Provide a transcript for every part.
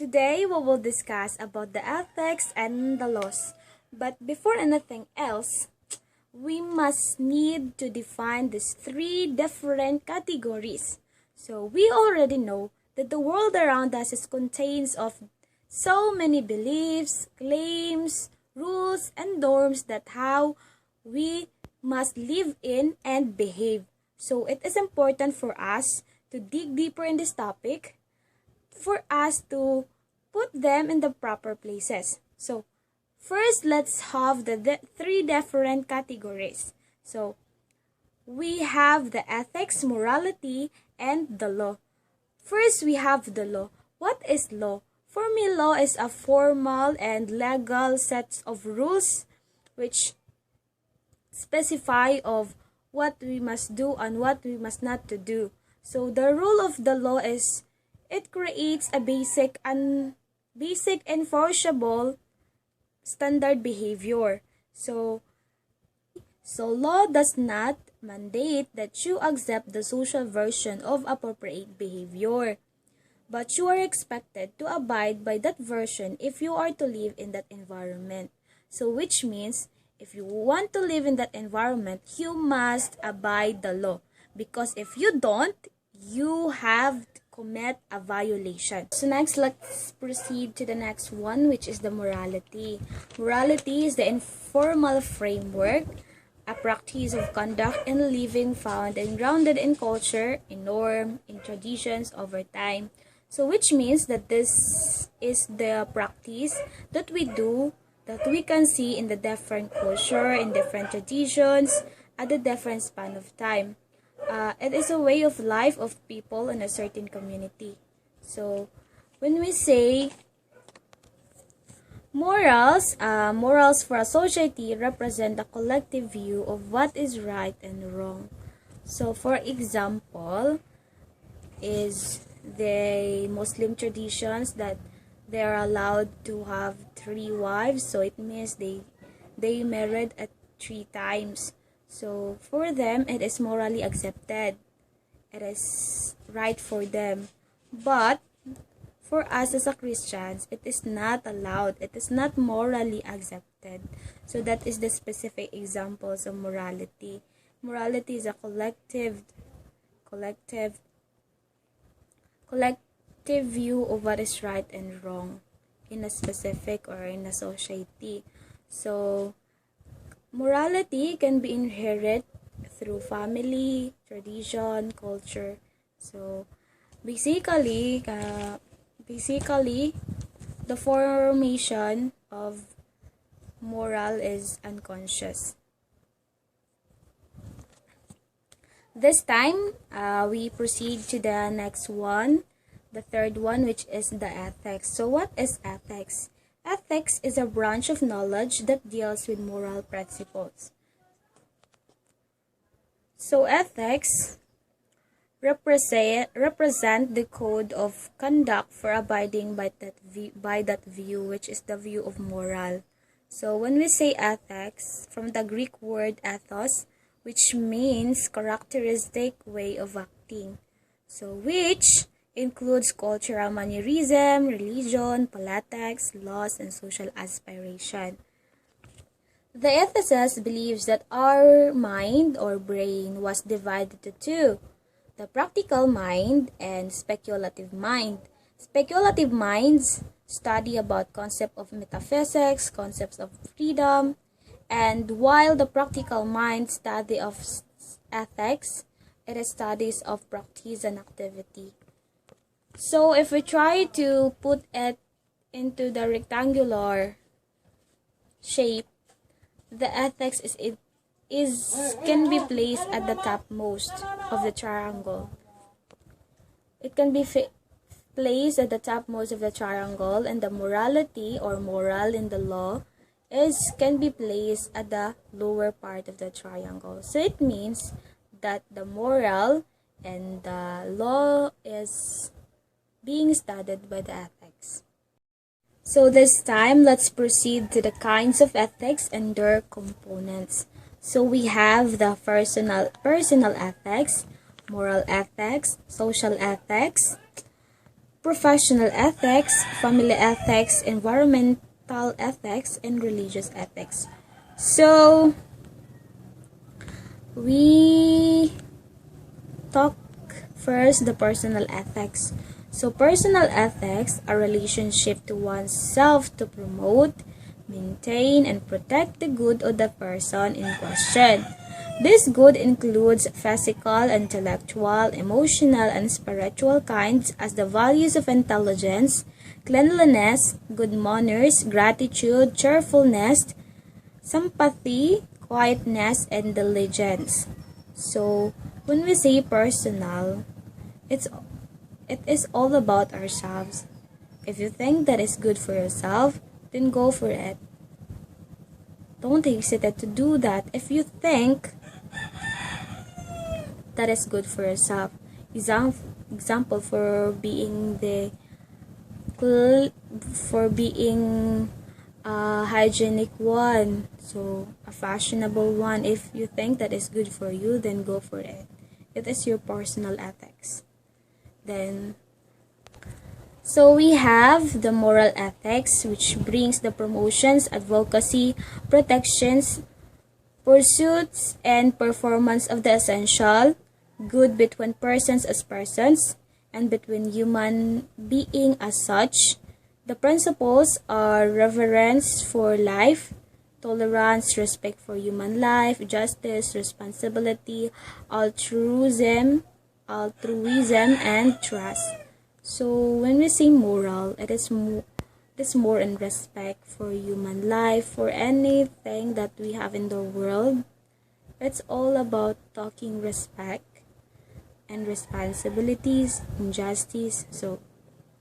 Today we will discuss about the ethics and the laws. But before anything else, we must need to define these three different categories. So we already know that the world around us is contains of so many beliefs, claims, rules, and norms that how we must live in and behave. So it is important for us to dig deeper in this topic for us to put them in the proper places. So, first, let's have the three different categories. So, we have the ethics, morality, and the law. First, we have the law. What is law? For me, law is a formal and legal set of rules which specify of what we must do and what we must not to do. So, the rule of the law is it creates a basic enforceable standard behavior. So law does not mandate that you accept the social version of appropriate behavior, but you are expected to abide by that version if you are to live in that environment. So which means if you want to live in that environment, you must abide the law, because if you don't, you have commit a violation. So next, let's proceed to the next one, which is the morality. Morality is the informal framework, a practice of conduct and living found and grounded in culture, in norm, in traditions over time. So which means that this is the practice that we do, that we can see in the different culture, in different traditions, at a different span of time. It is a way of life of people in a certain community. So, when we say morals for a society represent a collective view of what is right and wrong. So, for example, is the Muslim traditions that they are allowed to have 3 wives. So, it means they married at 3 times. So, for them, it is morally accepted. It is right for them. But, for us as a Christians, it is not allowed. It is not morally accepted. So, that is the specific examples of morality. Morality is a collective view of what is right and wrong in a specific or in a society. So, morality can be inherited through family, tradition, culture. So, basically, the formation of moral is unconscious. This time, we proceed to the next one, the third one, which is the ethics. So, what is ethics? Ethics is a branch of knowledge that deals with moral principles. So ethics represent the code of conduct for abiding by that view, which is the view of moral. So when we say ethics, from the Greek word ethos, which means characteristic way of acting. So which includes cultural mannerism, religion, politics, laws, and social aspiration. The ethicist believes that our mind or brain was divided into two, the practical mind and speculative mind. Speculative minds study about concept of metaphysics, concepts of freedom, and while the practical mind study of ethics, it is studies of practice and activity. So if we try to put it into the rectangular shape, the ethics can be placed at the topmost of the triangle. It can be placed at the topmost of the triangle, and the morality or moral in the law can be placed at the lower part of the triangle. So it means that the moral and the law is being studied by the ethics. So this time, let's proceed to the kinds of ethics and their components. So we have the personal ethics, moral ethics, social ethics, professional ethics, family ethics, environmental ethics, and religious ethics. So, we talk first the personal ethics. So, personal ethics are relationship to oneself to promote, maintain, and protect the good of the person in question. This good includes physical, intellectual, emotional, and spiritual kinds as the values of intelligence, cleanliness, good manners, gratitude, cheerfulness, sympathy, quietness, and diligence. So, when we say personal, it is all about ourselves. If you think that is good for yourself, then go for it. Don't hesitate to do that if you think that is good for yourself. Example for being a hygienic one, so a fashionable one. If you think that is good for you, then go for it. It is your personal ethics. Then, so we have the moral ethics, which brings the promotions, advocacy, protections, pursuits, and performance of the essential good between persons as persons and between human being as such. The principles are reverence for life, tolerance, respect for human life, justice, responsibility, altruism, and trust. So when we say moral, it is more in respect for human life, for anything that we have in the world. It's all about talking respect and responsibilities and justice. So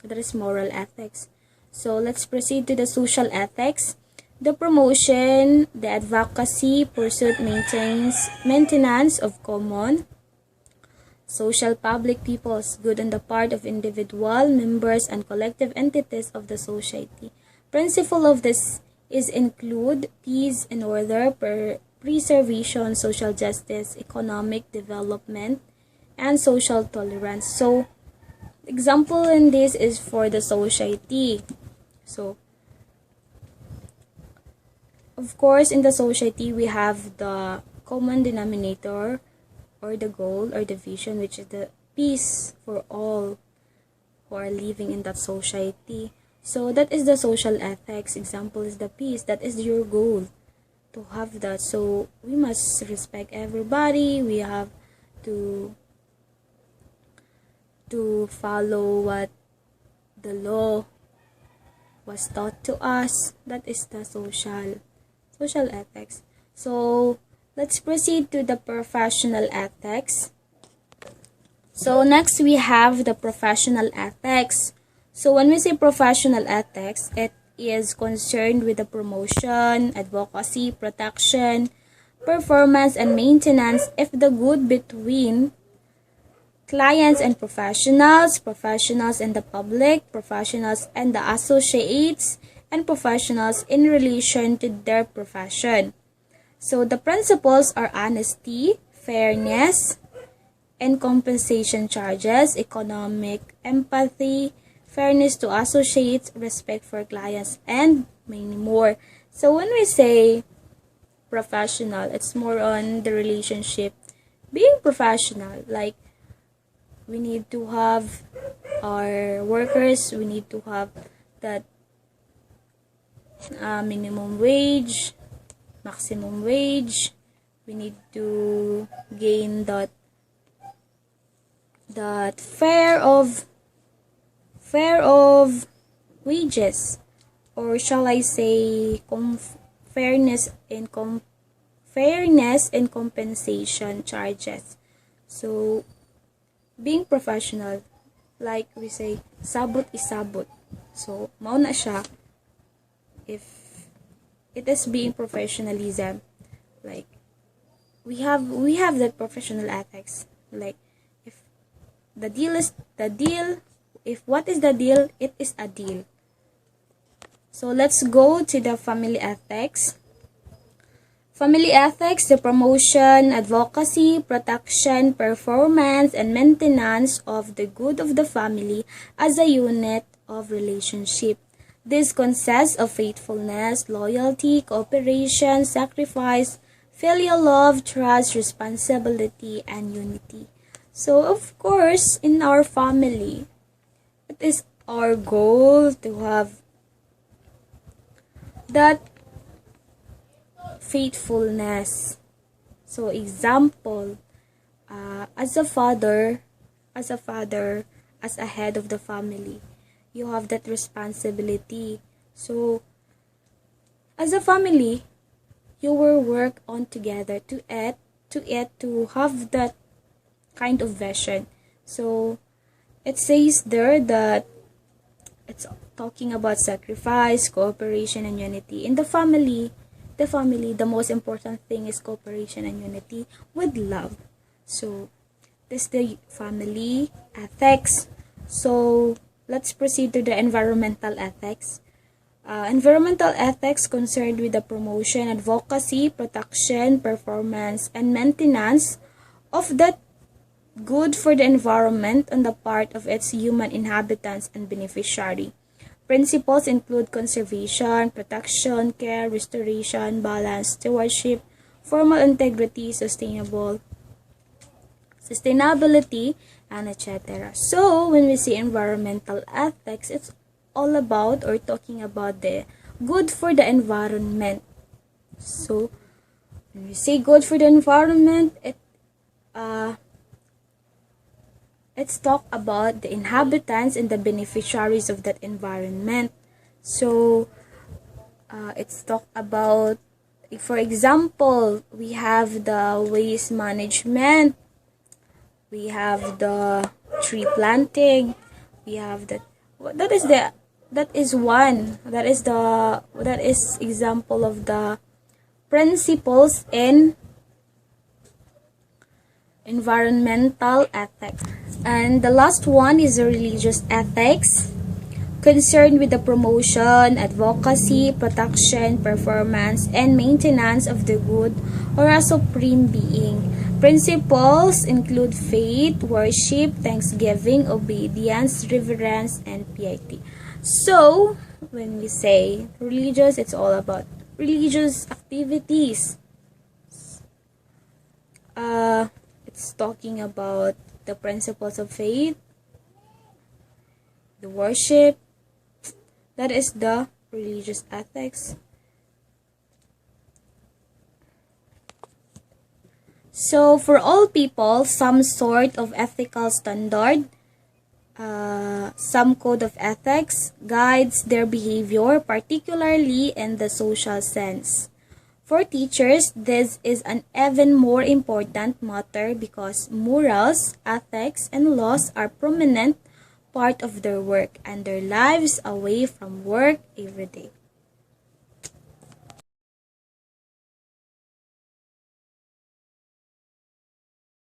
that is moral ethics. So let's proceed to the social ethics. The promotion, the advocacy, pursuit, maintenance of common social public peoples good on the part of individual members and collective entities of the society. Principle of this is include peace and order, preservation, social justice, economic development, and social tolerance. So, example in this is for the society. So, of course, in the society, we have the common denominator or the goal or the vision, which is the peace for all who are living in that society. So that is the social ethics. Example is the peace. That is your goal, to have that. So we must respect everybody. We have to follow what the law was taught to us. That is the social ethics. So let's proceed to the professional ethics. So next we have the professional ethics. So when we say professional ethics, it is concerned with the promotion, advocacy, protection, performance, and maintenance of the good between clients and professionals, professionals and the public, professionals and the associates, and professionals in relation to their profession. So the principles are honesty, fairness, and compensation charges, economic empathy, fairness to associates, respect for clients, and many more. So when we say professional, it's more on the relationship. Being professional, like we need to have our workers, we need to have that minimum wage, maximum wage. We need to gain that fair of wages, or shall I say fairness and compensation charges. So being professional, like we say, sabot is sabot. So mao na siya if it is being professionalism. Like we have that professional ethics. Like if the deal is the deal, if what is the deal, it is a deal. So let's go to the family ethics. Family ethics, the promotion, advocacy, protection, performance, and maintenance of the good of the family as a unit of relationship. This consists of faithfulness, loyalty, cooperation, sacrifice, filial love, trust, responsibility, and unity. So, of course, in our family, it is our goal to have that faithfulness. So, example, as a father, as a head of the family, you have that responsibility. So, as a family, you will work on together to have that kind of vision. So, it says there that it's talking about sacrifice, cooperation, and unity. In the family, the most important thing is cooperation and unity with love. So, this is the family ethics. So, let's proceed to the environmental ethics. Environmental ethics concerned with the promotion, advocacy, protection, performance, and maintenance of that good for the environment on the part of its human inhabitants and beneficiary. Principles include conservation, protection, care, restoration, balance, stewardship, formal integrity, sustainability, and etc. So, when we say environmental ethics, it's all about or talking about the good for the environment. So, when we say good for the environment, it's talk about the inhabitants and the beneficiaries of that environment. So, it's talk about, for example, we have the waste management, we have the tree planting, we have that is example of the principles in environmental ethics. And the last one is the religious ethics, concerned with the promotion, advocacy, protection, performance, and maintenance of the good or a supreme being. Principles include faith, worship, thanksgiving, obedience, reverence, and piety. So, when we say religious, it's all about religious activities. It's talking about the principles of faith, the worship, that is the religious ethics. So, for all people, some sort of ethical standard, some code of ethics guides their behavior, particularly in the social sense. For teachers, this is an even more important matter because morals, ethics, and laws are prominent part of their work and their lives away from work every day.